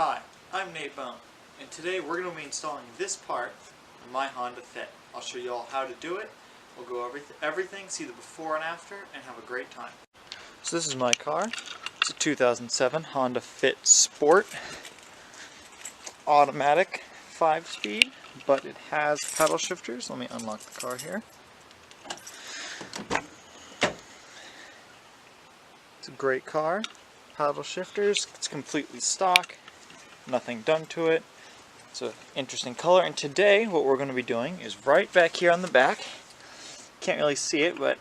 Hi, I'm Nate Bone, and today we're going to be installing this part on my Honda Fit. I'll show you all how to do it. We'll go over everything, see the before and after, and have a great time. So this is my car. It's a 2007 Honda Fit Sport. Automatic 5-speed, but it has paddle shifters. Let me unlock the car here. It's a great car. Paddle shifters. It's completely stock. Nothing done to it. It's an interesting color, and today what we're going to be doing is right back here on the back. Can't really see it, but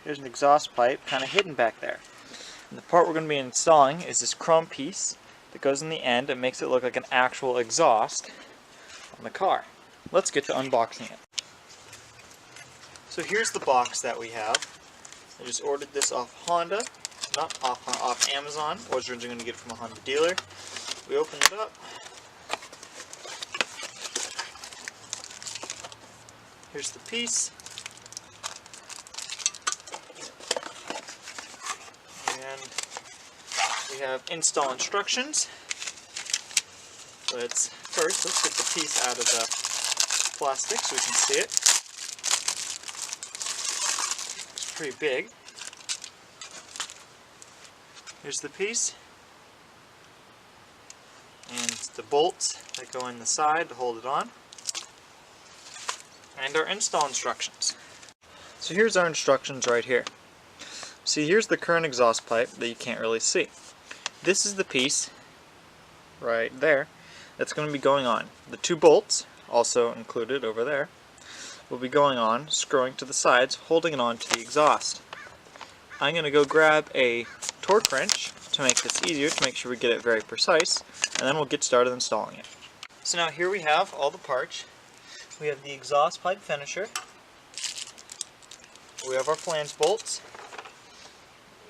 there's an exhaust pipe kind of hidden back there. And the part we're going to be installing is this chrome piece that goes in the end and makes it look like an actual exhaust on the car. Let's get to unboxing it. So here's the box that we have. I just ordered this off Honda. Not off Amazon. I was originally going to get it from a Honda dealer. We open it up. Here's the piece. And we have install instructions. Let's get the piece out of the plastic so we can see it. It's pretty big. Here's the piece, and the bolts that go in the side to hold it on, and our install instructions. So here's our instructions right here. See, here's the current exhaust pipe that you can't really see. This is the piece right there that's going to be going on. The two bolts, also included over there, will be going on, screwing to the sides, holding it on to the exhaust. I'm going to go grab a torque wrench to make this easier, to make sure we get it very precise, and then we'll get started installing it. So now here we have all the parts. We have the exhaust pipe finisher. We have our flange bolts.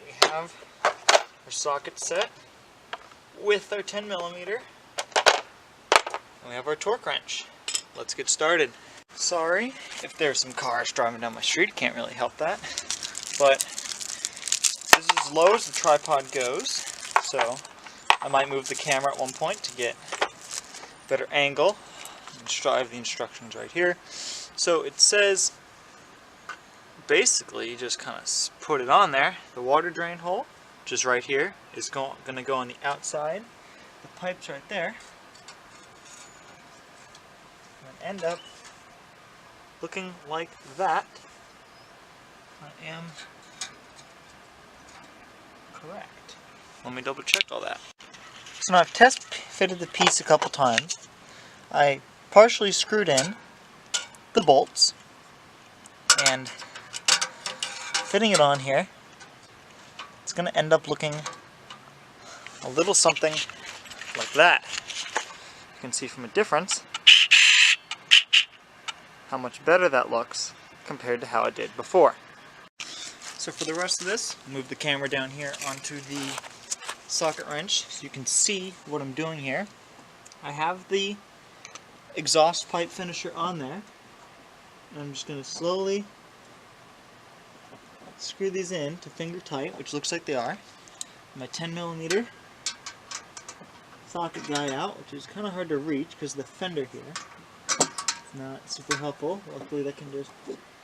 We have our socket set with our 10mm. And we have our torque wrench. Let's get started. Sorry if there's some cars driving down my street, can't really help that. But this is as low as the tripod goes, so I might move the camera at one point to get a better angle. I have the instructions right here. So it says, basically, you just kind of put it on there. The water drain hole, which is right here, is going to go on the outside. The pipe's right there. And end up looking like that. I am correct. Let me double check all that. So now I've test fitted the piece a couple times. I partially screwed in the bolts and fitting it on here. It's going to end up looking a little something like that. You can see from a difference how much better that looks compared to how it did before. So for the rest of this, move the camera down here onto the socket wrench so you can see what I'm doing here. I have the exhaust pipe finisher on there, and I'm just going to slowly screw these in to finger tight, which looks like they are. My 10mm socket guide out, which is kind of hard to reach because of the fender here. It's not super helpful. Luckily that can just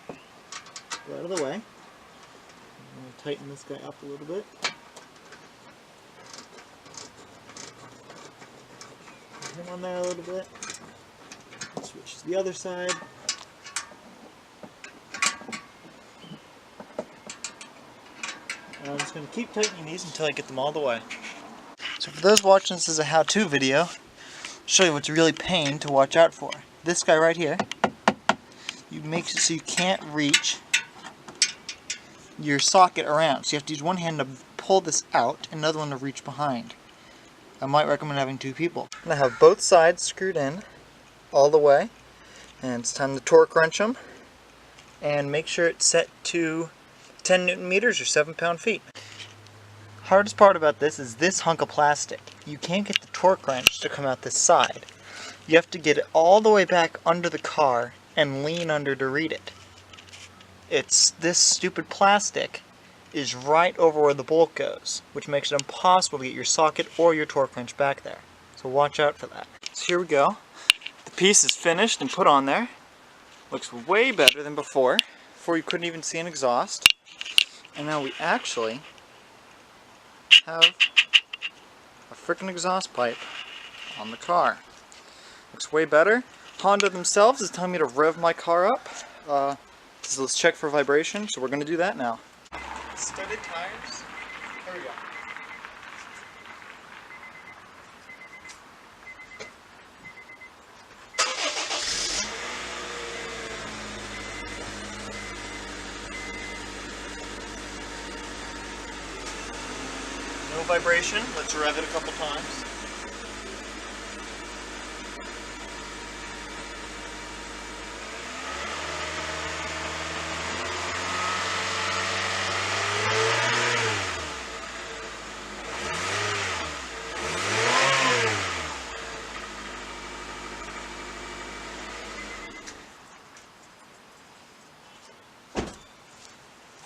go out of the way. I'm going to tighten this guy up a little bit. Put him on there a little bit. Switch to the other side. And I'm just going to keep tightening these until I get them all the way. So for those watching this as a how-to video, I'll show you what's really pain to watch out for. This guy right here, you make it so you can't reach your socket around. So you have to use one hand to pull this out and another one to reach behind. I might recommend having two people. And I have both sides screwed in all the way, and it's time to torque wrench them and make sure it's set to 10 Newton meters or 7 pound-feet. Hardest part about this is this hunk of plastic. You can't get the torque wrench to come out this side. You have to get it all the way back under the car and lean under to read it. It's this stupid plastic is right over where the bolt goes, which makes it impossible to get your socket or your torque wrench back there. So watch out for that. So here we go. The piece is finished and put on there. Looks way better than before. Before you couldn't even see an exhaust. And now we actually have a frickin' exhaust pipe on the car. Looks way better. Honda themselves is telling me to rev my car up. So let's check for vibration. So we're going to do that now. Studded tires. There we go. No vibration. Let's rev it a couple times.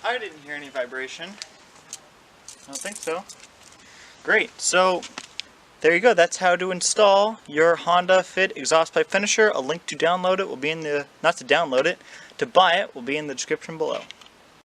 I didn't hear any vibration. I don't think so. Great, so there you go. That's how to install your Honda Fit exhaust pipe finisher. A link to download it will be in the, not to download it, to buy it will be in the description below.